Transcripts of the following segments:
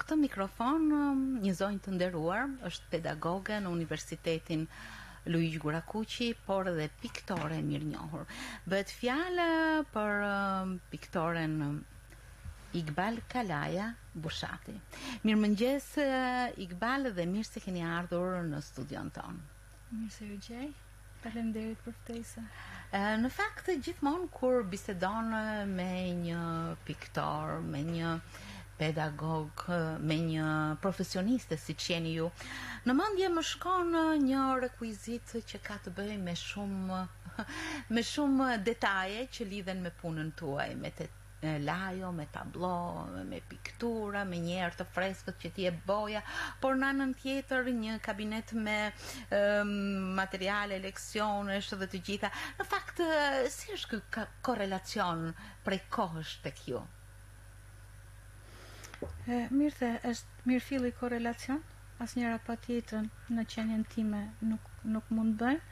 këtë mikrofon një zonjë të nderuar, është pedagoge në Universitetin Luigi Gurakuqi, por edhe piktore mirënjohur. Bëhet fjalë për piktoren Iqbal Kalaja Bushati. Mirëmëngjes Iqbal dhe mirë se keni ardhur në studion tonë. Mirë se ju gjej. Faleminderit për ftesën. Në fakt gjithmonë kur bisedon me një piktor, me një pedagog, me një profesioniste siç jeni ju, në mendje më shkon një rekuizit që ka të bëjë me shumë detaje që lidhen me punën tuaj, me lajo, me tablo, me piktura, me njerë të freskët që ti e boja, por në anën tjetër një kabinet me materiale, leksionesh dhe të gjitha. Në fakt, si është kë korelacion prej kohësh tek ju? Mirë është mirë filli korelacion, asnjëra pa tjetrën në qenjen time nuk mund bëjmë.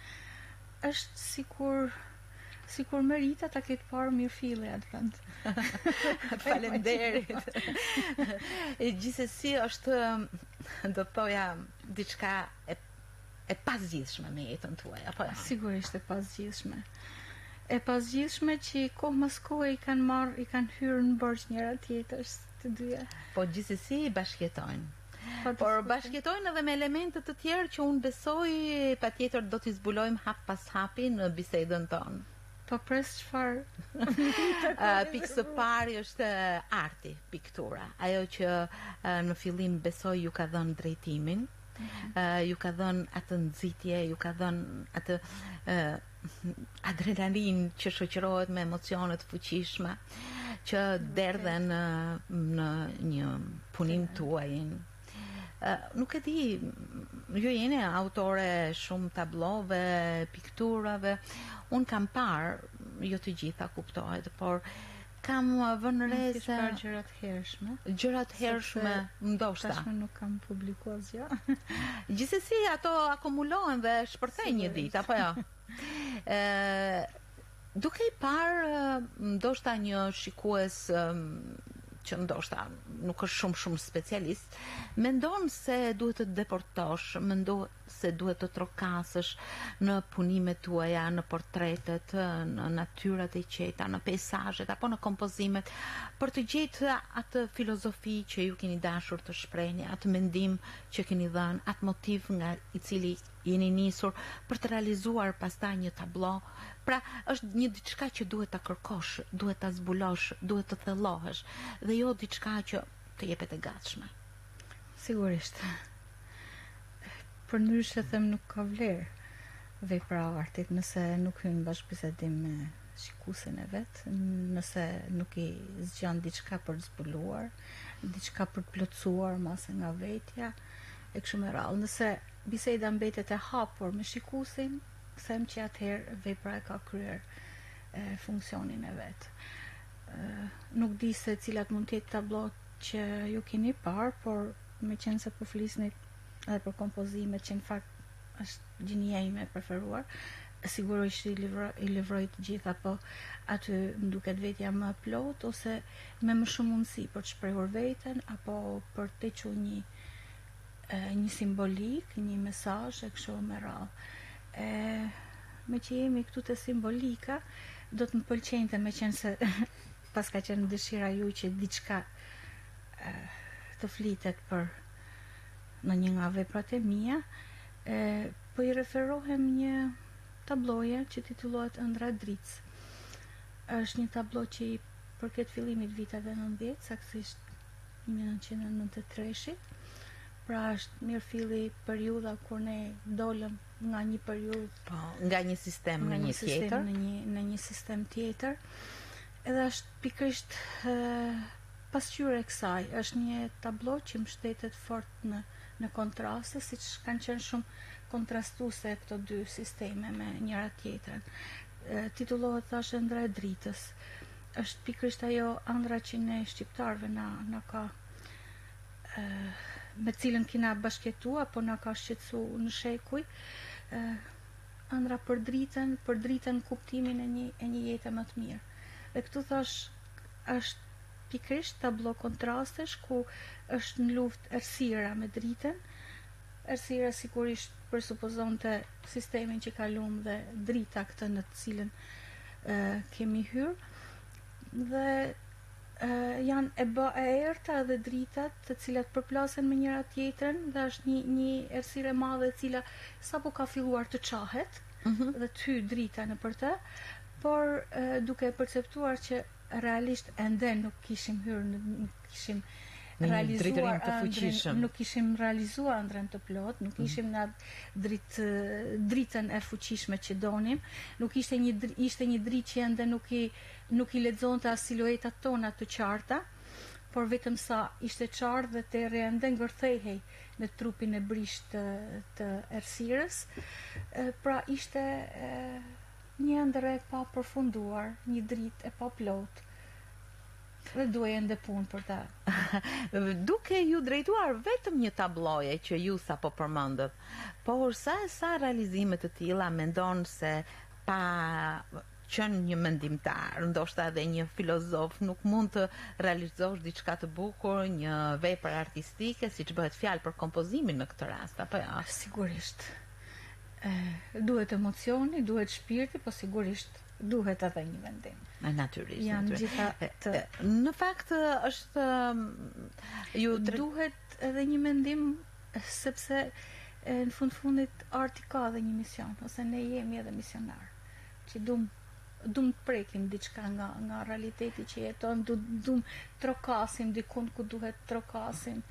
Është sikur merita ta ketë parë mirë filli atë vend. Faleminderit. Gjithsesi është, do të thoja, diçka e pazgjidhshme me jetën tuaj, apo jo? Sigurisht e pazgjidhshme. E pazgjidhshme që kohë mas kohe i kanë hyrë në borxh njëra tjetrës të dyja. Po gjithsesi bashkëjetojnë. Por bashkëjetojnë edhe me elemente të tjerë që unë besoj patjetër do t'i zbulojmë hap pas hapi në bisedën tonë. Po pres çfarë? Pikë së pari është arti, piktura. Ajo që në fillim besoj ju ka dhënë drejtimin, ju ka dhënë atë nxitje, ju ka dhënë atë adrenalin që shoqërohet me emocione të fuqishme që derdhen në një punim tuaj. Nuk e di, ju jeni autore shumë tablove, pikturave. Unë kam parë, jo të gjitha kuptohet, por kam vënë re se gjërat hershme ndoshta. Tashmë nuk kam publikuar asgjë. Gjithsesi ato akumulohen dhe shpërthejnë një ditë, apo jo? Duke i parë ndoshta një shikues që ndoshta nuk është shumë specialist, mendon se duhet të deportosh, mendon se duhet të trokasësh në punimet tuaja, në portretet, në natyrat e qeta, në peizazhet apo në kompozimet, për të gjetur atë filozofi që ju keni dashur të shprehni, atë mendim që keni dhënë, atë motiv nga i cili jeni nisur për të realizuar pastaj një tablo. Pra, është një diçka që duhet ta kërkosh, duhet ta zbulosh, duhet të thellohesh, dhe jo diçka që të jepet e gatshme. Sigurisht. Përndryshe them nuk ka vlerë vepra e artit nëse nuk hyn bashkëbisedim me shikuesin e vet, nëse nuk i zgjan diçka për të zbuluar, diçka për të plotësuar masë nga vetja e kështu me radhë. Nëse biseda mbetet e hapur me shikuesin, them që atëherë vepra e ka kryer funksionin e vet. Nuk di se cilat mund të jetë tablot që ju keni parë, por me qenë se po flisni edhe për kompozimet që në fakt është gjinja ime e preferuar, sigurisht i livroj të gjitha, po aty më duket vetja më plot ose me më shumë mundësi për të shprehur veten apo për të hequr një simbolik, një mesazh e kështu me radhë. Me që jemi këtu te simbolika, do të më pëlqente, me qenë se pas ka qenë dëshira ju që diçka të flitet për në një nga veprat e mia, po i referohem një tabloje që titullohet Ëndra Dric. Është një tablo që i përket fillimit viteve 90, saktësisht 1993. Pra është mirë filli periudha kur ne dolëm nga një periudhë, nga një sistem në një tjetër, në një sistem tjetër. Edhe është pikërisht pasqyrë e kësaj, është një tablo që mbështetet fort në kontraste, siç kanë qenë shumë kontrastuese këto dy sisteme me njëra tjetrën. Titullohet thashë Ëndra e Dritës. Është pikërisht ajo ëndra që ne shqiptarëve na ka me cilën kina bashkëtu apo na ka shqetësu në shekuj, ëndra për dritën kuptimin e një jete më të mirë. Dhe këtu thash është pikërisht tablo kontrastesh ku është në luftë errësira me dritën. Errësira sigurisht presupozonte sistemin që kalum dhe drita këtë në të cilën kemi hyrë dhe janë e errta dhe dritat të cilat përplasen me njëra tjetrën dhe është një errësirë e madhe e cila sapo ka filluar të çahet dhe të hyjë drita nëpër të, por duke perceptuar që realisht ende nuk kishim hyrë, nuk kishim realizuar ëndrrën, nuk kishim realizuar ëndrrën të plot, nuk ishim në dritën e fuqishme që donim, nuk ishte një dritë që ende nuk i lexonte as siluetat tona të qarta, por vetëm sa ishte qartë dhe terri ende ngërthehej në trupin e brisht të errësirës. Pra ishte një ëndër e pa përfunduar, një dritë e pa plot. Dhe duhej ende punë për ta. Duke ju drejtuar vetëm një tabloje që ju sapo përmendët, por sa realizime të tilla mendon se pa qenë një mendimtar, ndoshta edhe një filozof, nuk mund të realizosh diçka të bukur, një vepër artistike, siç bëhet fjalë për kompozimin në këtë rast, apo jo? Sigurisht. Duhet emocioni, duhet shpirti, po sigurisht duhet edhe një vendim. Natyrisht. Janë gjitha në fakt është duhet edhe një mendim, sepse në fundit arti ka edhe një mision, ose ne jemi edhe misionar, që dum të prekim diçka nga realiteti që jeton, dum trokasim dikun ku duhet trokasim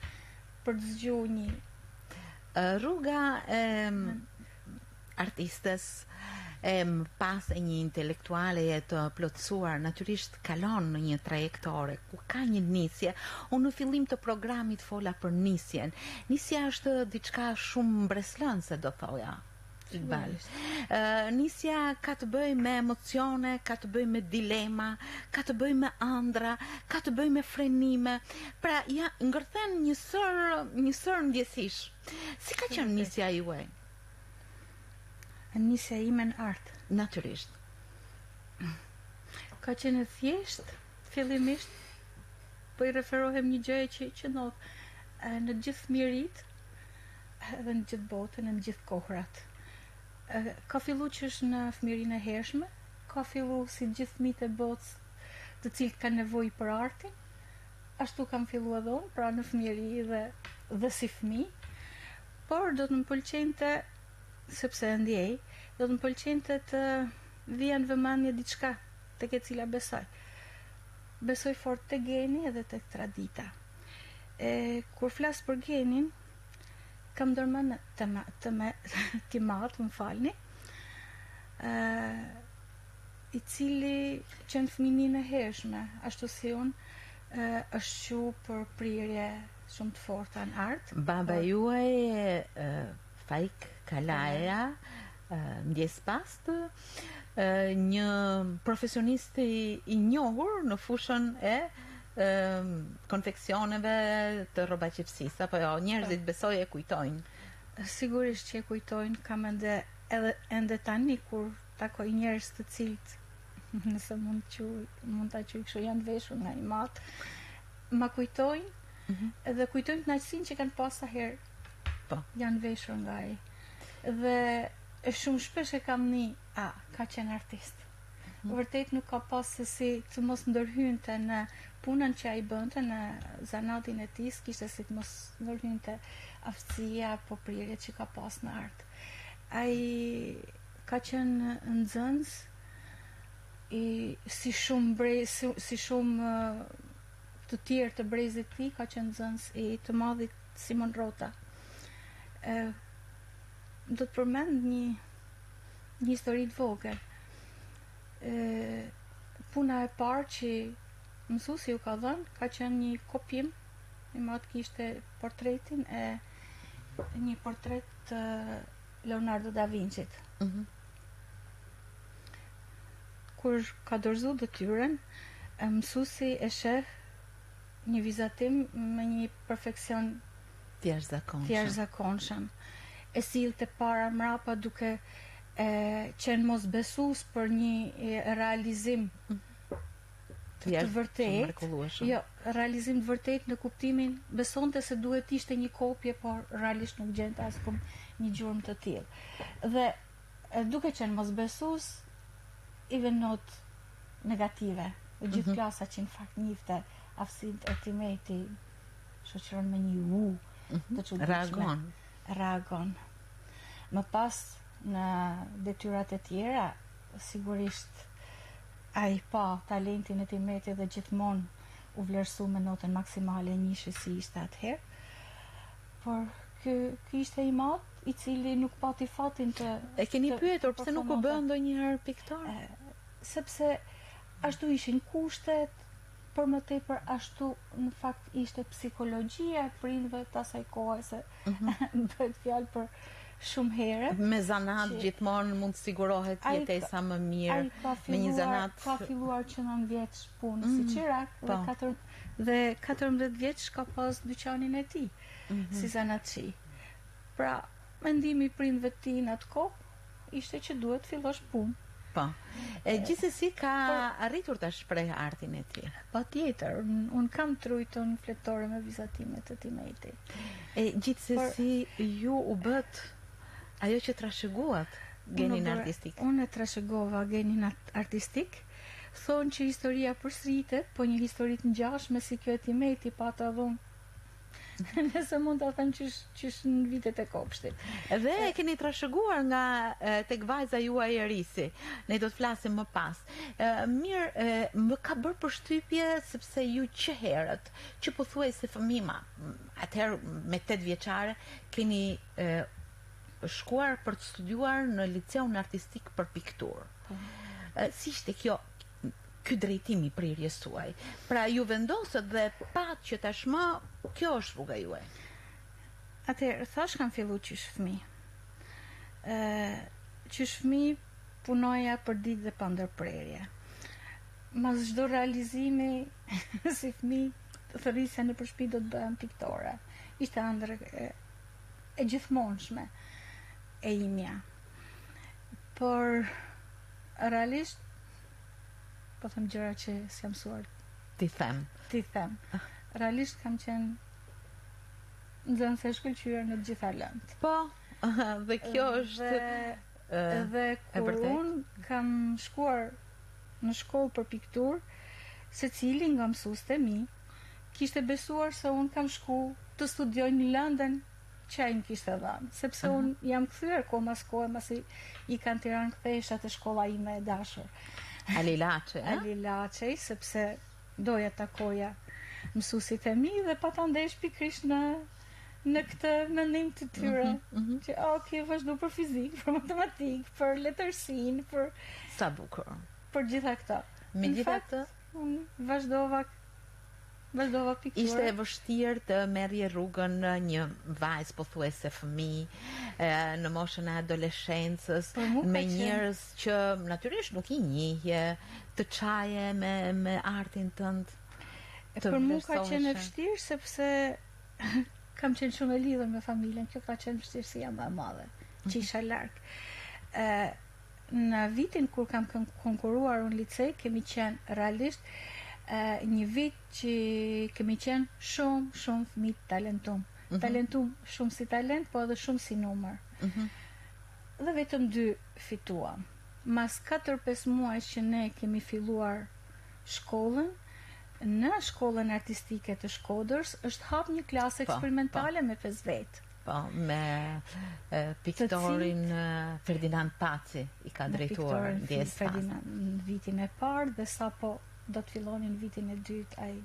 për të zgjuar një rruga e artistes pas e një intelektuale të plotësuar natyrisht kalon në një trajektore ku ka një nisje. Unë në fillim të programit fola për nisjen. Nisja është diçka shumë mbreslënse, do thoja. Nisja ka të bëj me emocione, ka të bëj me dilema, ka të bëj me ëndra, ka të bëj me frenime. Pra ja ngërthen një sër ndjesish. Si ka qenë nisja juaj? Nisja ime në art. Natyrisht. Ka qenë thjesht, fillimisht, po i referohem një gjë që ndodh në gjithë fëmijërit, edhe në gjithë botën, në gjithë kohrat. Ka fillu që është në fëmijërinë e hershme, ka fillu si gjithë fëmijët e botës të cilët kanë nevojë për artin, ashtu kam fillu edhe unë, pra në fëmijëri dhe si fëmijë, por do të më pëlqente, sepse ndjej, do të më pëlqente të vjen vëmendje diçka tek e cila besoj. Besoj fort te geni edhe tek tradita. Kur flas për genin, kam ndërmend timat, më falni, i cili që në fëmijërinë e hershme, ashtu si unë, është shu për prirje shumë të forta në art. Baba juaj Faik Kalaja, ndjes past, një profesionist i njohur në fushën e konfeksioneve të rrobaqeftësisë, apo jo, njerëzit besoj e kujtojnë. Sigurisht që e kujtojnë, kam ende tani kur takoj njerëz të cilët, nëse mund ta quaj kështu, janë veshur nga një mat, ma kujtojnë edhe kujtojnë kënaqësinë që kanë pas sa herë. Po. Janë veshur nga ai. Dhe shumë shpesh e kam ka qenë artist. Vërtet nuk ka pas se si të mos ndërhynte në punën që ai bënte, në zanatin e tij, kishte si të mos ndërhynte aftësia apo prirjet që ka pas në art. Ai ka qenë nxënës si shumë të tjerë të brezit të tij, ka qenë nxënës i të madhit Simon Rota. Do të përmend një histori të vogël. Puna e parë që mësuesi u ka dhënë ka qenë një kopim, i madh kishte portretin e një portret të Leonardo da Vinci-t. Kur ka dorëzuar detyrën, mësuesi e sheh një vizatim me një perfeksion thjeshtëzakonshëm. E sillte para mrapa duke qenë mos besues për një realizim të vërtet, jo, realizim të vërtet në kuptimin besonte se duhet ishte një kopje, por realisht nuk gjente askund një gjurmë të tillë. Dhe duke qenë mosbesues, i vën not negative. E gjithë klasa që në fakt njifte aftësinë e Timeti shoqëron me një të çuditshme. Reagon. Më pas në detyrat e tjera, sigurisht ai pa talentin e Timetit dhe gjithmonë u vlerësu me notën maksimale, njëshi si ishte atëherë. Por ky ishte i madh i cili nuk pati fatin të E keni pyetur pse nuk u bën ndonjëherë piktor? Sepse ashtu ishin kushtet, për më tepër ashtu në fakt ishte psikologjia e prindve të asaj kohe, se bëhet fjalë për shumë herë. Me zanat gjithmonë mund të sigurohet jetesa më mirë. Me një zanat ka filluar që 9 vjeç punë si qirak dhe 14 vjeç ka pas dyqanin e tij si zanatçi. Pra, mendimi i prindve të tij në atë kohë ishte që duhet fillosh punë. Po. Gjithsesi ka arritur ta shpreh artin e tij. Patjetër, un kam trujtën fletore me vizatimet të Timetit. Gjithsesi ju u bët ajo që trashëguat genin artistik. Unë trashëgova genin artistik. Thonë që historia përsëritet, po një histori të ngjashme si kjo e Timeti pata dhun. Nëse mund ta them qysh në vitet e kopshtit. Dhe e keni trashëguar nga tek vajza juaj e risi. Ne do të flasim më pas. Mirë, më ka bërë përshtypje sepse ju që herët, që pothuajse fëmima, atëherë me 8 vjeçare, keni shkuar për të studiuar në liceun artistik për pikturë. Si ishte ky drejtim i prirjes tuaj? Pra ju vendosët dhe pat që tashmë kjo është rruga juaj. Atëherë thash kam filluar qysh fëmijë. Qysh fëmijë punoja për ditë dhe pa ndërprerje. Mas çdo realizimi si fëmijë thërrisja në përshpi do të bëhem piktore. Ishte ëndër e gjithmonshme e imja. Por realisht po them gjëra që s'jam mësuar ti them. Realisht kam qenë nxënëse shkëlqyer në të gjitha lëndët. Po, dhe kjo është dhe kur unë kam shkuar në shkollë për pikturë, secili nga mësuesit e mi kishte besuar se unë kam shku të studioj në London që ai më kishte dhënë, sepse unë jam kthyer kohë mas kohe, masi i kanë Tiranë kthesha te shkolla ime e dashur. Ali Laçej, sepse doja takoja mësuesit e mi dhe pata ndesh pikrisht në këtë mendim të tyre, që vazhdo për fizik, për matematik, për letërsinë, për sa bukur. Për gjitha këto. Megjithatë, unë vazhdova pikturë. Ishte e vështirë të merrje rrugën një vajzë pothuajse fëmijë në moshën e adoleshencës me njerëz që natyrisht nuk i njihje, të çaje me artin tënd. Për mua ka qenë e vështirë sepse kam qenë shumë e lidhur me familjen. Kjo ka qenë vështirësia më e madhe, që isha larg. Në vitin kur kam konkuruar në licej, kemi qenë realisht një vit që kemi qenë shumë fëmijë talentum. Talentum shumë si talent, po edhe shumë si numër. Dhe vetëm 2 fituam. Mas 4-5 muaj që ne kemi filluar shkollën, në shkollën artistike të Shkodrës është hap një klasë eksperimentale me 5 vetë. Po, me piktorin Ferdinand Paci i ka drejtuar ndjesë në vitin e parë dhe sapo do të fillonin vitin e dytë ai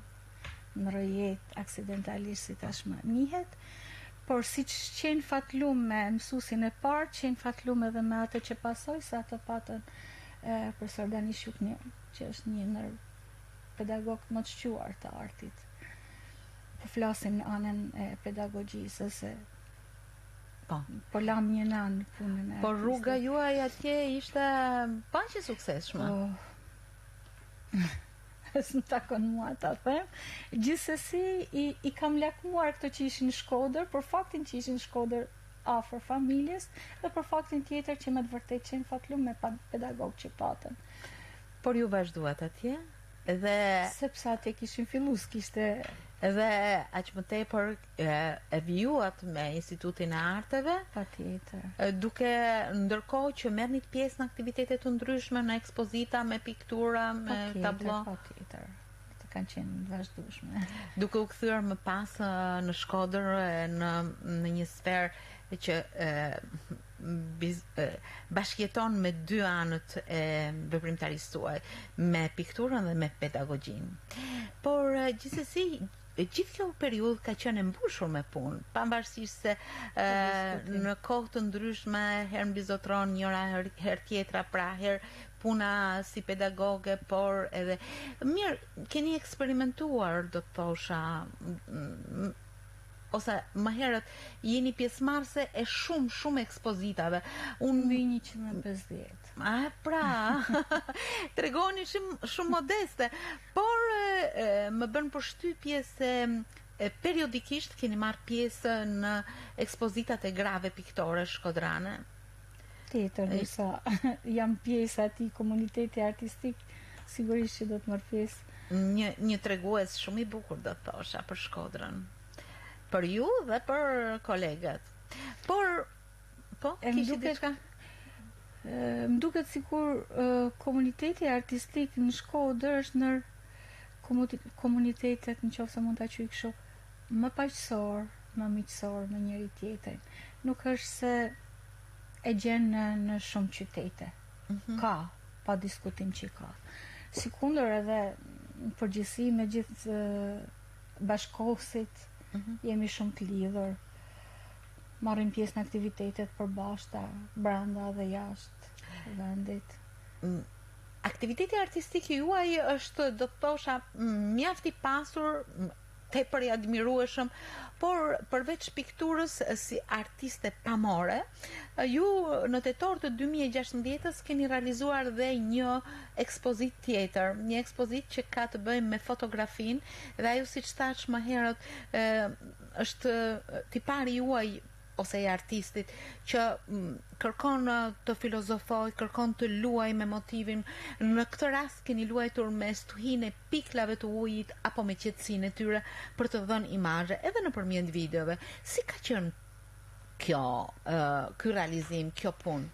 në rëjet aksidentalisht si tashmë njihet, por si që qenë fatlum me mësusin e parë, qenë fatlum edhe me atë që pasoj, sa të patën profesor Dani Shukni, që është një nër pedagog më të shquar të artit. Po flasim në anën e pedagogjisë, se po lam një nanë punën e. Por rruga juaj atje ishte paqë suksesshme. S'më takon mua ta them. Gjithsesi i kam lakmuar këto që ishin në Shkodër, për faktin që ishin në Shkodër afër familjes dhe për faktin tjetër që me të vërtetë qenë fatlum me pedagog që patën. Por ju vazhduat atje Dhe sepse atë kishin filluar, s'kishte edhe aq më tepër e vijuat me Institutin e Arteve, patjetër. duke ndërkohë që merrnit pjesë në aktivitete të ndryshme, në ekspozita me piktura, me tablo, Patjetër. Të kanë qenë vazhdueshme. duke u kthyer më pas në Shkodër në një sferë që bashkjeton me dy anët e veprimtarisë tuaj, me pikturën dhe me pedagogjinë. Por gjithsesi gjithë kjo periudhë ka qenë e mbushur me punë, pavarësisht se në kohë të ndryshme herë mbizotron njëra herë tjetra, pra herë puna si pedagoge, por edhe mirë keni eksperimentuar, do të thosha, ose më herët jeni pjesëmarrëse e shumë ekspozitave. Unë mbi 150. Pra, tregoni shumë modeste, por më bën përshtypje se periodikisht keni marrë pjesë në ekspozitat e grave piktore shkodrane. Tjetër, sa jam pjesë atij komuniteti artistik, sigurisht që do të marr pjesë. Një tregues shumë i bukur, do të thosha, për Shkodrën. Për ju dhe për kolegët. Por, po, kishit diçka? Më duket sikur komuniteti artistik në Shkodër është ndër komunitetet, nëse mund ta quaj kështu, më paqësor, më miqësor me njëri tjetrin. Nuk është se e gjen në shumë qytete. Ka, pa diskutim që ka. Sikundër edhe në përgjithësi me gjithë bashkohësit jemi shumë të lidhur. Marrim pjesë në aktivitetet përbashkëta, brenda dhe jashtë vendit. Aktiviteti artistik i juaj është, do të thosha, mjaft i pasur, tepër i admirueshëm, por përveç pikturës si artiste pamore, ju në tetor të 2016-s keni realizuar dhe një ekspozit tjetër, një ekspozit që ka të bëjë me fotografin, dhe ajo, siç thash më herët, është tipari juaj ose i artistit që kërkon të filozofoj, kërkon të luaj me motivin. Në këtë rast keni luajtur me stuhinë e piklave të ujit apo me qetësinë e tyre për të dhënë imazhe edhe nëpërmjet videove. Si ka qenë ky realizim, kjo punë?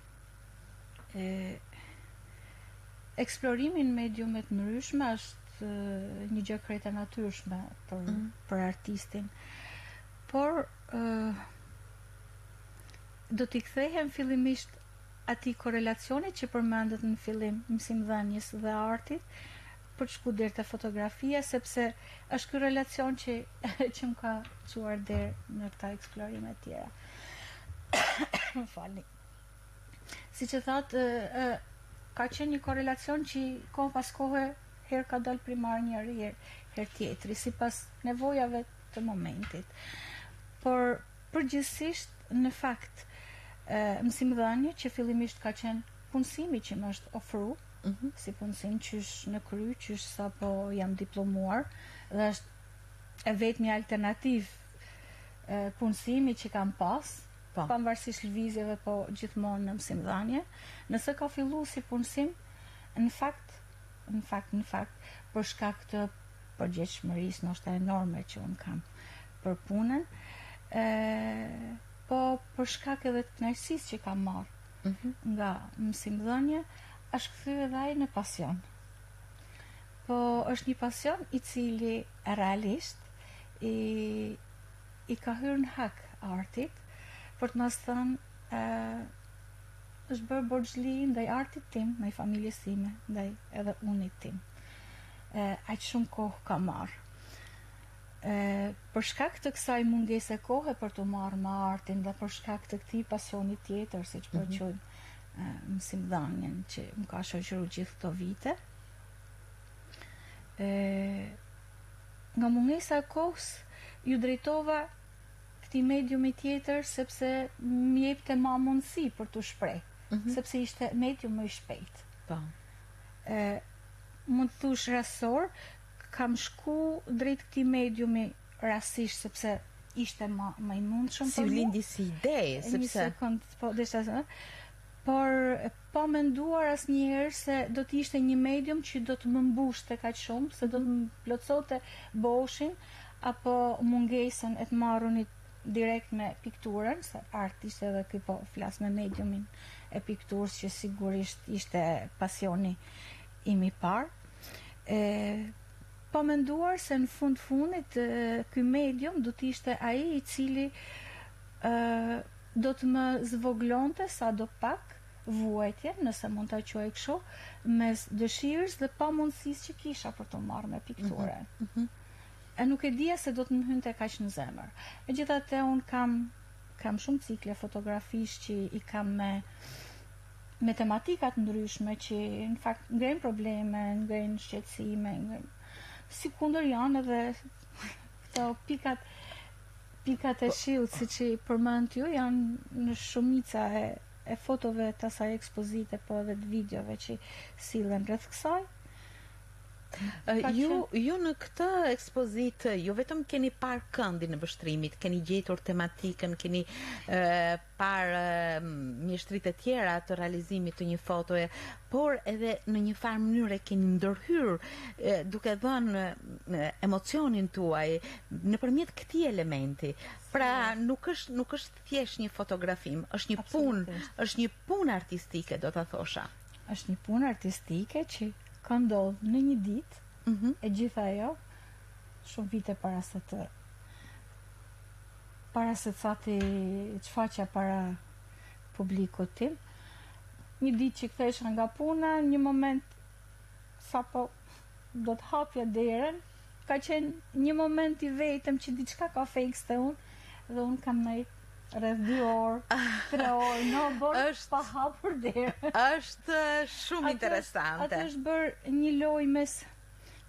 Eksplorimin mediume të ndryshme është një gjë krejt e natyrshme për artistin. Por do t'i kthehem fillimisht atij korelacionit që përmendet në fillim, mësimdhënies dhe artit, për të shkuar deri te fotografia, sepse është ky relacion që më ka çuar deri në këta eksplorime të tjera. Më falni. Siç e thatë, ka qenë një korelacion që kohë pas kohe herë ka dalë primar njëri, herë tjetri, sipas nevojave të momentit. Por përgjithsisht, në fakt, mësimdhënie që fillimisht ka qenë punësimi që më është ofru, si punësim qysh në kry, qysh sa po jam diplomuar, dhe është e vetmi alternativ punësimi që kam pas, pavarësisht lëvizjeve, po gjithmonë në mësimdhënie. Nëse ka fillu si punësim, në fakt, për shkak të përgjegjshmërisë ndoshta enorme që unë kam për punën, po për shkak edhe të kënaqësisë që kam marrë nga mësimdhënia, është kthyer edhe ai në pasion. Po është një pasion i cili realisht i ka hyrë në hak artit, për të mos thënë është bërë borxhli ndaj artit tim, ndaj familjes time, ndaj edhe unit tim. Aq shumë kohë ka marrë. Për shkak të kësaj mungese kohe për të marrë me artin dhe për shkak të këtij pasioni tjetër, siç po quajmë mësimdhënien që më ka shoqëruar gjithë këto vite, nga mungesa e kohës ju drejtova këtij mediumi tjetër, sepse më jepte më mundësi për të shpreh, sepse ishte medium më i shpejt. Po. Mund të thush rastësor, kam shku drejt këtij mediumi rastësisht sepse ishte më i mundshëm. Si u lindi si ide, sepse një sekond, po desha, por pa menduar asnjëherë se do të ishte një medium që do të më mbushte kaq shumë, se do të më plotësote boshin apo mungesën e të marrunit direkt me pikturën, se art ishte edhe ky, po flas me mediumin e pikturës që sigurisht ishte pasioni im i parë. Pa menduar se në fundit ky medium do të ishte ai i cili do të më zvoglonte sa do pak vuajtje, nëse mund ta quaj kështu, mes dëshirës dhe pamundësisë që kisha për të marrë me pikturën. E nuk e dija se do të më hynte kaq në zemër. Megjithatë un kam shumë cikle fotografish që i kam me tematikat ndryshme që në fakt ngrenë probleme, ngrenë shqetësime, si kundër janë edhe këto pikat e shiut, siç i përmend ju, janë në shumica e fotove të asaj ekspozite, po edhe të videove që sillen rreth kësaj. Ju në këtë ekspozitë, ju vetëm keni parë këndin e vështrimit, keni gjetur tematikën, keni parë mjeshtrit e tjera të realizimit të një fotoje, por edhe në një farë mënyrë keni ndërhyrë duke dhënë emocionin tuaj nëpërmjet këtij elementi. Pra nuk është thjesht një fotografim, është një punë artistike, do ta thosha. Është një punë artistike që ka ndodhur në një ditë, e gjitha ajo shumë vite para se cati çfaqja para publikut tim. Një ditë që kthehesha nga puna, një moment sapo do të hapja derën, ka qenë një moment i vetëm që diçka ka fikste unë dhe unë kam nejt rreth 2 orë, 3 orë në borë pa hapur derën. Është shumë interesante. Atë është bërë një lojë mes,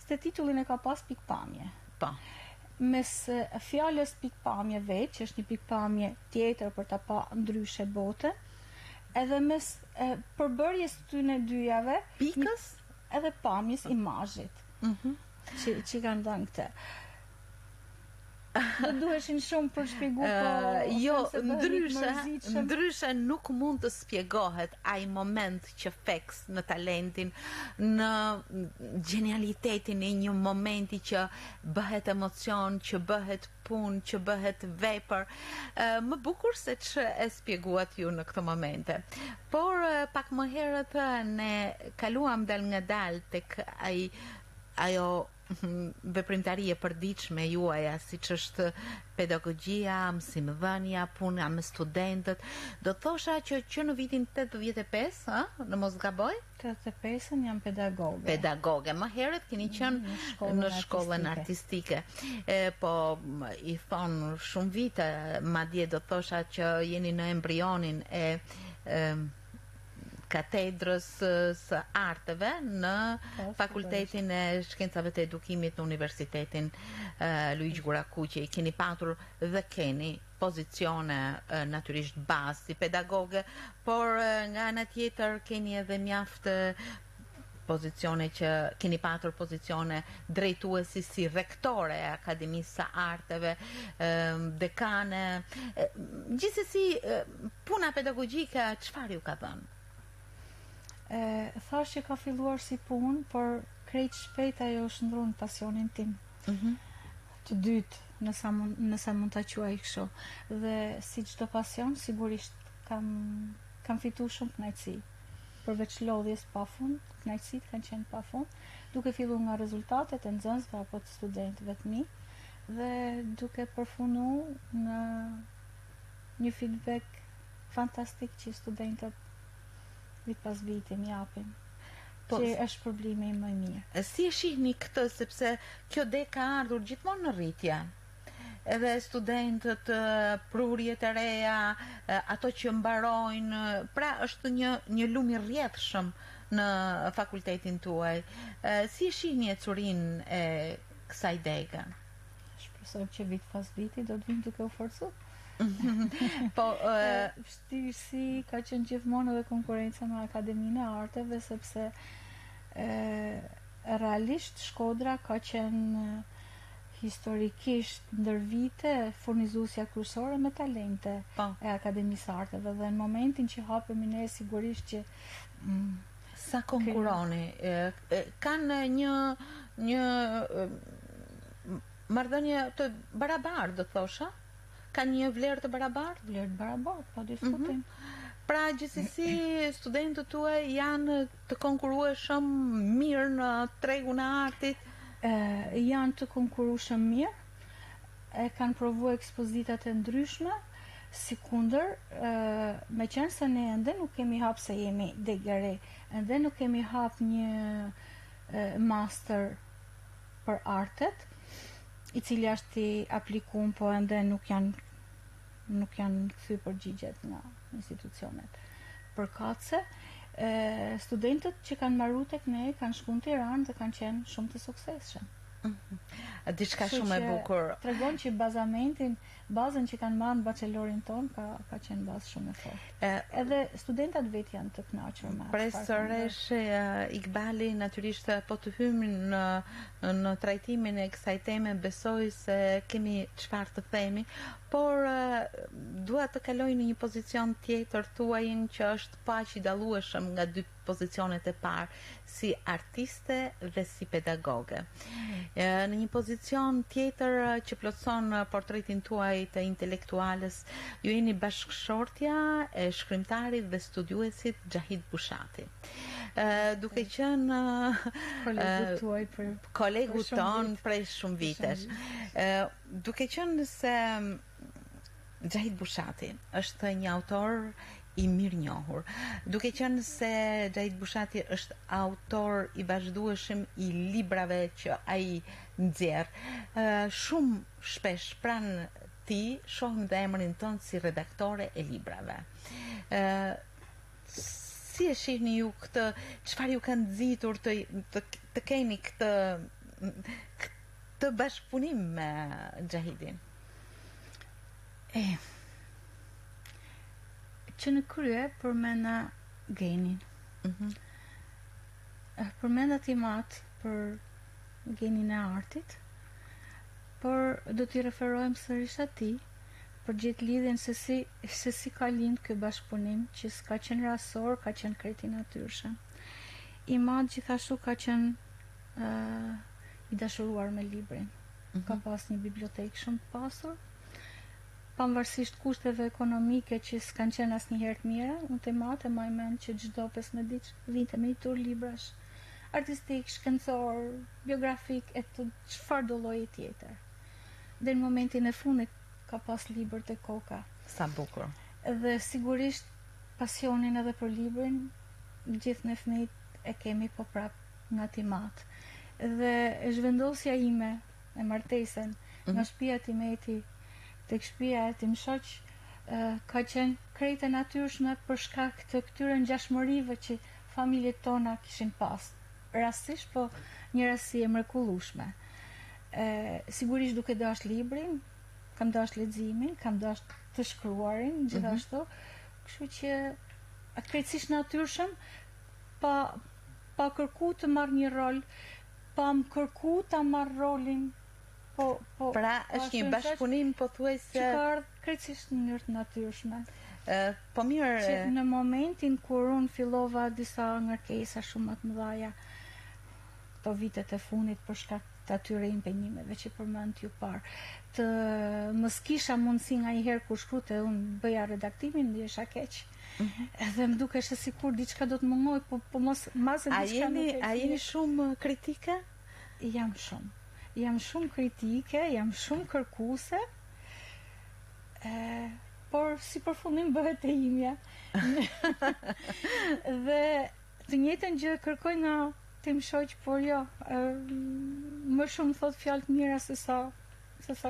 se titullin e ka pas pikpamje. Po. Mes fjalës pikpamje vetë, që është një pikpamje tjetër për ta pa ndryshe botën, edhe mes përbërjes të tyne dyjave, pikës edhe pamjes imazhit. Që kanë dhënë këtë. Do duheshin shumë për shpjegu, jo, ndryshe nuk mund të spjegohet ai moment që feks në talentin, në genialitetin e një momenti që bëhet emocion, që bëhet punë, që bëhet vepër, më bukur se që e spjeguat ju në këto momente. Por pak më herët ne kaluam dal nga dal tek ajo veprimtarie përditshme juaja, siç është pedagogjia, mësimdhënia, puna me studentët. Do thosha që në vitin 85, në mos gaboj? 85-ën jam pedagoge. Pedagoge. Më herët keni qenë në shkollën artistike. Po i thon shumë vite, madje do thosha që jeni në embrionin e katedrës së arteve në Fakultetin e Shkencave të Edukimit në Universitetin Luigi Gurakuqi. Keni patur dhe keni pozicione natyrisht bazë si pedagoge, por nga ana tjetër keni edhe mjaft pozicione që keni patur pozicione drejtuesi si rektore e Akademisë së Arteve, dekane. Gjithsesi, puna pedagogjike çfarë ju ka dhënë? Thash që ka filluar si punë, por krejt shpejt ajo shndron pasionin tim. Të dytë, nëse mund ta quaj kështu. Dhe si çdo pasion, sigurisht kam fituar shumë kënaqësi. Përveç lodhjes pafund, kënaqësitë kanë qenë pafund, duke filluar nga rezultatet e nxënësve apo të studentëve të mi, dhe duke përfunduar në një feedback fantastik që studentët vit pas viti më japin, që është problemi më i mirë. Si e shihni këtë, sepse kjo dek ka ardhur gjithmonë në rritje? Edhe studentët, prurjet e reja, ato që mbarojnë, pra është një lum i rrjedhshëm në fakultetin tuaj. Si e shihni ecurinë e kësaj dege? Shpresoj që vit pas viti do të vinë duke u forcuar. Po vështirësi ka qenë gjithmonë edhe konkurenca me Akademinë e Arteve, sepse realisht Shkodra ka qenë historikisht ndër vite furnizuesja kryesore me talente e Akademisë Arteve, dhe në momentin që hapemi ne sigurisht që sa konkuroni kanë një marrëdhënie të barabartë, do thosha, kanë një vlerë të barabartë, pa diskutim. Pra gjithsesi studentët tuaj janë të konkurrueshëm mirë në tregun e artit. Janë të konkurrueshëm mirë, kanë provuar ekspozitat e ndryshme, sikundër, meqense ne ende nuk kemi hap, se jemi degare, ende nuk kemi hap një master për artet, i cili është i aplikuar, po ende nuk janë kthy përgjigjet nga institucionet përkatëse. Studentët që kanë marrë tek ne kanë shkuar në Tiranë dhe kanë qenë shumë të suksesshëm. Diçka shumë e bukur. Tregon që bazën që kanë marrë në bachelorin ton ka qenë bazë shumë e fortë. Edhe studentat vetë janë të kënaqur me atë. Profesoresh Iqbali, natyrisht po të hymë në trajtimin e kësaj teme, besoj se kemi çfarë të themi, por dua të kaloj në një pozicion tjetër tuajin që është paq i dallueshëm nga dy pozicionet e parë, si artiste dhe si pedagoge. Në një pozicion tjetër që plotson portretin tuaj të intelektuales, ju jeni bashkëshortja e shkrimtarit dhe studiuesit Xhahid Bushati. Duke qenë kolegu ton prej shumë vitesh. Duke qenë se Xhahid Bushati është një autor i mirë njohur, duke qenë se Xhahid Bushati është autor i vazhdueshëm i librave që ai nxjerr, shumë shpesh pranë ti shohim dhe emrin tënd si redaktore e librave. Si e shihni ju këtë, çfarë ju ka nxitur të keni këtë bashkëpunim me Xhahidin? Që në krye përmenda genin. Përmenda timat për genin e artit, por do t'i referojmë sërish atij për gjithë lidhjen se si ka lind ky bashkëpunim, që s'ka qenë rasor, ka qenë krejt i natyrshëm. I madh gjithashtu ka qenë i dashuruar me librin. Ka pas një bibliotekë shumë të pasur, pavarësisht kushteve ekonomike që s'kan qenë asnjëherë të mira. Unë të matë maj mend që çdo 15 ditë vinte me një tur librash, artistik, shkencor, biografik e të çfarë do lloji tjetër. Dhe në momentin e fundit ka pas libër te koka. Sa bukur. Dhe sigurisht pasionin edhe për librin gjithë ne fëmijët e kemi, po prap nga timat. Dhe zhvendosja ime e martesën nga shtëpia e Timeti tek shtëpia e tim shoq ka qenë krejt e natyrshme për shkak të këtyre ngjashmërive që familjet tona kishin pas. Rastisht, po një rasti e mrekullueshme. Sigurisht duke dashur librin, kam dashur leximin, kam dashur të shkruarin gjithashtu, kështu që krejtësisht natyrshëm, pa kërku të marr një rol, pa më kërku ta marr rolin. Pra është një bashkëpunim pothuajse që ka ardhur krejtësisht në mënyrë të natyrshme. Po mirë, që në momentin kur unë fillova disa ngarkesa shumë më të mëdha këto vitet e fundit për shkak të atyre impenjimeve që përmend ju parë, të mos kisha mundësi nganjëherë kur shkrute unë bëja redaktimin, ndjesha keq. Edhe më dukej se sikur diçka do të mungoj, po mos mbase diçka nuk e. A jeni shumë kritike? Jam shumë kritike, jam shumë kërkuese, por si përfundim bëhet e imja. Dhe të njëjtën gjë kërkoj nga tim shoq, por jo, më shumë thot fjalë të mira se sa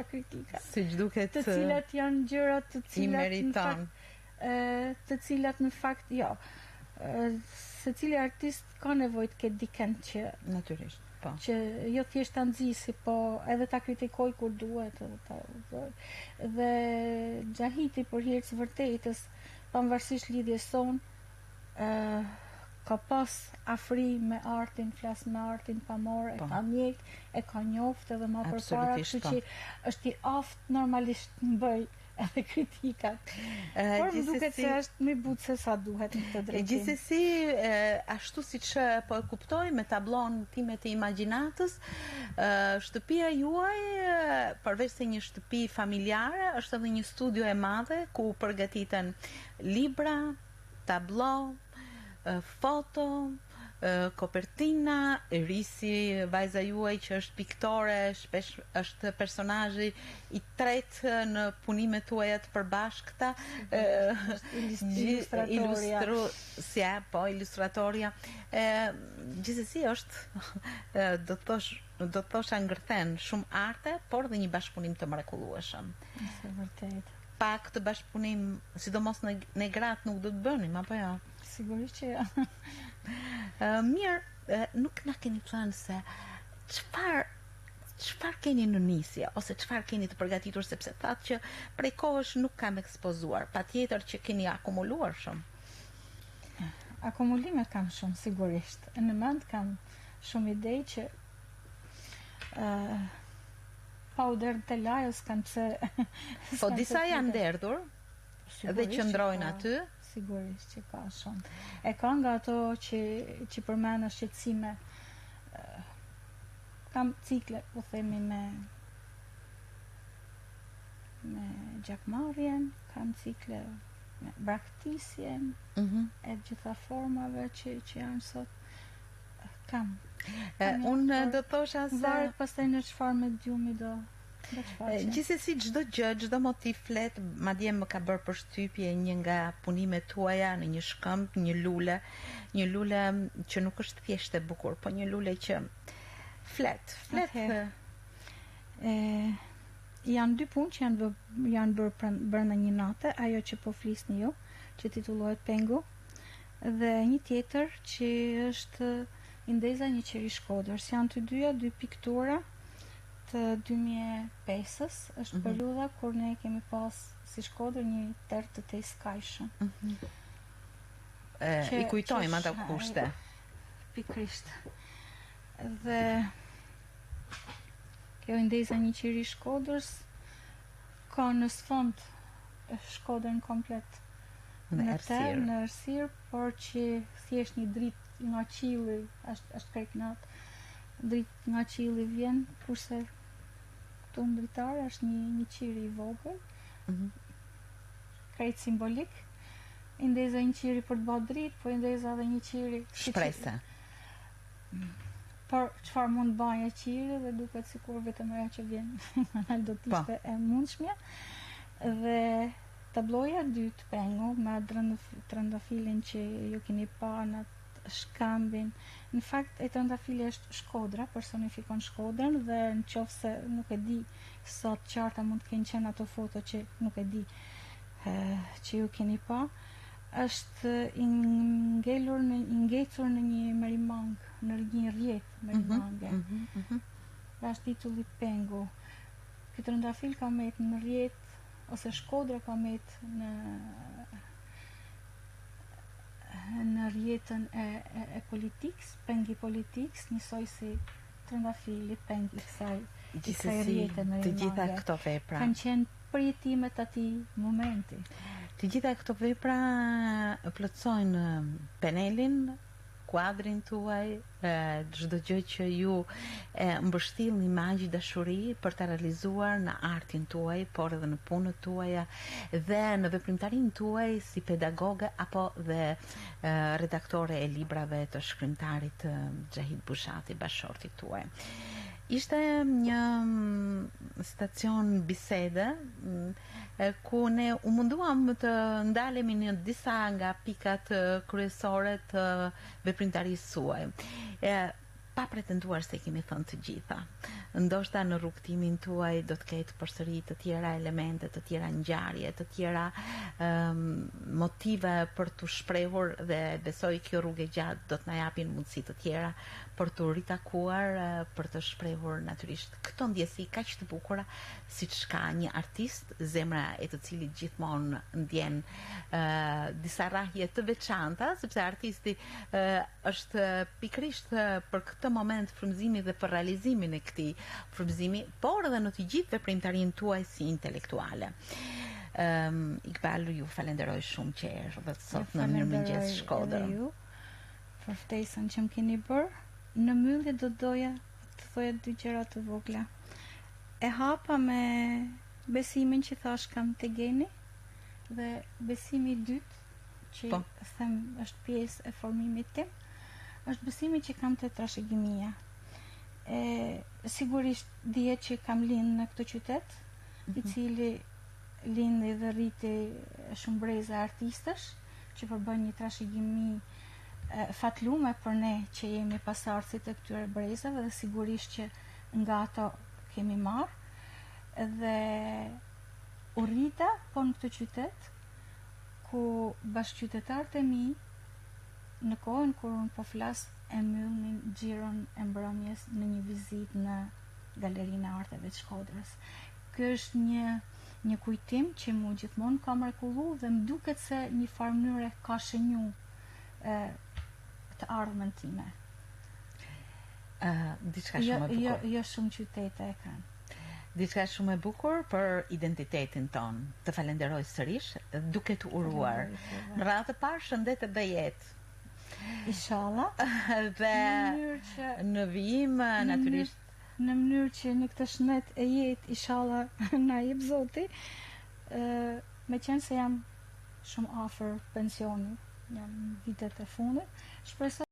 kritika. Siç duket, të cilat janë gjëra të cilat në fakt jo. Secili artist ka nevojë të ketë dikën që natyrisht që jo thjesht ta nxjisi, po edhe ta kritikoj kur duhet. Dhe Xhahidi, për hir të vërtetës, pavarësisht lidhjes son, ka pas afri me artin, flas me artin, ka marrë, e ka mjek, e ka njoft edhe ma përpara, kështu që është i aftë normalisht në bëj edhe kritikat. Por më duket se është më butë se sa duhet në këtë drejtim. Gjithsesi, ashtu siç po e kuptoj me tablon time të imagjinatës, shtëpia juaj, përveç se një shtëpi familjare, është edhe një studio e madhe ku përgatiten libra, tablo, foto, kopertina, Risi, vajza juaj që është piktore, shpesh është personazhi i tretë në punimet tuaja të përbashkëta, ilustratoria. Gjithsesi është, do të thosha ngërthen shumë arte, por dhe një bashkëpunim të mrekullueshëm. Është vërtet. Pak të bashkëpunim, sidomos ne gratë nuk do të bënim, apo jo? Sigurisht që ja. Mirë, nuk na keni thënë se çfarë keni në nisje ose çfarë keni të përgatitur, sepse thatë që prej kohësh nuk kam ekspozuar, patjetër që keni akumuluar shumë. Akumulime kam shumë, sigurisht. Në mend kam shumë ide që pa u derë të lajës kam pse... Po disa janë derdhur dhe qëndrojnë aty. Sigurisht që ka shumë. E ka nga ato që përmena shqetësime. Kam cikle, po themi, me gjakmarrjen, kam cikle me braktisjen, e gjitha formave që janë sot. Kam. Unë do të thosha se... Varet pastaj në çfarë mediumi do... Gjithsesi çdo gjë, çdo motiv flet, madje më ka bërë përshtypje një nga punimet tuaja në një shkëmb, një lule që nuk është thjesht e bukur, po një lule që flet. Janë dy punë që janë bërë brenda një nate, ajo që po flisni ju, që titullohet Pengu, dhe një tjetër që është Indeza një qeri Shkodrës. Janë të dyja dy piktura të 2005-ës, është periudha kur ne kemi pas si Shkodër një tërë të tej skajshëm. I kujtojmë ato kushte. Pikrisht. Dhe kjo Indeza një qeri Shkodrës ka në sfond Shkodrën komplet në errësirë, por që thjesht një dritë nga qielli, është kreknat, dritë nga qielli vjen, kurse këtu në dritare është një qiri i vogël, krejt simbolik. Indeza një qiri për të bërë dritë, po Indeza dhe një qiri shprese. Por çfarë mund të bëjë qiri, dhe duket sikur vetëm ajo që vjen do të ishte e mundshmja. Dhe tabloja dytë Pengu me trëndafilin që ju keni pa në shkambin. Në fakt e trëndafili është Shkodra, personifikon Shkodrën, dhe në qoftë se nuk e di sot qarta mund të kenë qenë ato foto që nuk e di që ju keni pa, është ngecur në një merimang, në një rjet merimange. Dhe është titulli Pengu. Ky trëndafil ka met në rjet, ose Shkodra ka met në rjetën e politikës, pengi politikës, njësoj si trëndafili pengi kësaj rjetë me të gjitha këto vepra kanë qenë përjetimet atij momenti. Të gjitha këto vepra plotësojnë penelin, kuadrin tuaj, çdo gjë që ju mbështillni imazh dashuri për ta realizuar në artin tuaj, por edhe në punët tuaja dhe në veprimtarinë tuaj si pedagoge apo dhe redaktore e librave të shkrimtarit Xhahid Bushati, bashortit tuaj. Ishte një stacion bisede ku ne u munduam të ndalemi në disa nga pikat kryesore të veprimtarisë suaj. pa pretenduar se kemi thënë të gjitha. Ndoshta në rrugtimin tuaj do të ketë përsëri të tjera elemente, të tjera ngjarje, të tjera motive për të shprehur, dhe besoj kjo rrugë e gjatë do të na japin mundësi të tjera për të ritakuar, për të shprehur natyrisht këto ndjesi kaq të bukura siç ka një artist, zemra e të cilit gjithmonë ndjen disa rrahje të veçanta, sepse artisti është pikërisht për këtë moment frymëzimi dhe për realizimin e këtij frymëzimi, por edhe në të gjithë veprimtarinë tuaj si intelektuale. Iqbal, ju falenderoj shumë që erdhët sot në Mirëmëngjes Shkodër. Ju për ftesën që më keni bërë. Në mbyllje do doja të thoja 2 gjëra të vogla. E hapa me besimin që thash kam te geni, dhe besimi i dytë që them është pjesë e formimit tim, është besimi që kam te trashëgimia. Sigurisht dihet që kam lind në këtë qytet, i cili lindi dhe rriti shumë breza artistësh që përbën një trashëgimi fatlume për ne që jemi pasardhësit e këtyre brezave, dhe sigurisht që nga ato kemi marrë, dhe u rrita po në këtë qytet ku bashkëqytetarët e mi në kohën kur unë po flas e mbyllnin xhiron e mbrëmjes në një vizitë në Galerinë e Arteve të Shkodrës. Ky është një kujtim që mu gjithmonë ka mrekullu, dhe më duket se një farë mënyre ka shënju të ardhmen time. Diçka shumë e bukur. Jo shumë qytete e kanë. Diçka shumë e bukur për identitetin ton. Të falenderoj sërish, duke të uruar. Në radhë të parë shëndet dhe jetë. Inshallah. Dhe në vijim natyrisht në mënyrë që në këtë shëndet e jetë, inshallah na jep Zoti, me qenë se jam shumë afër pensionit, jam vitet e fundit, shpresoj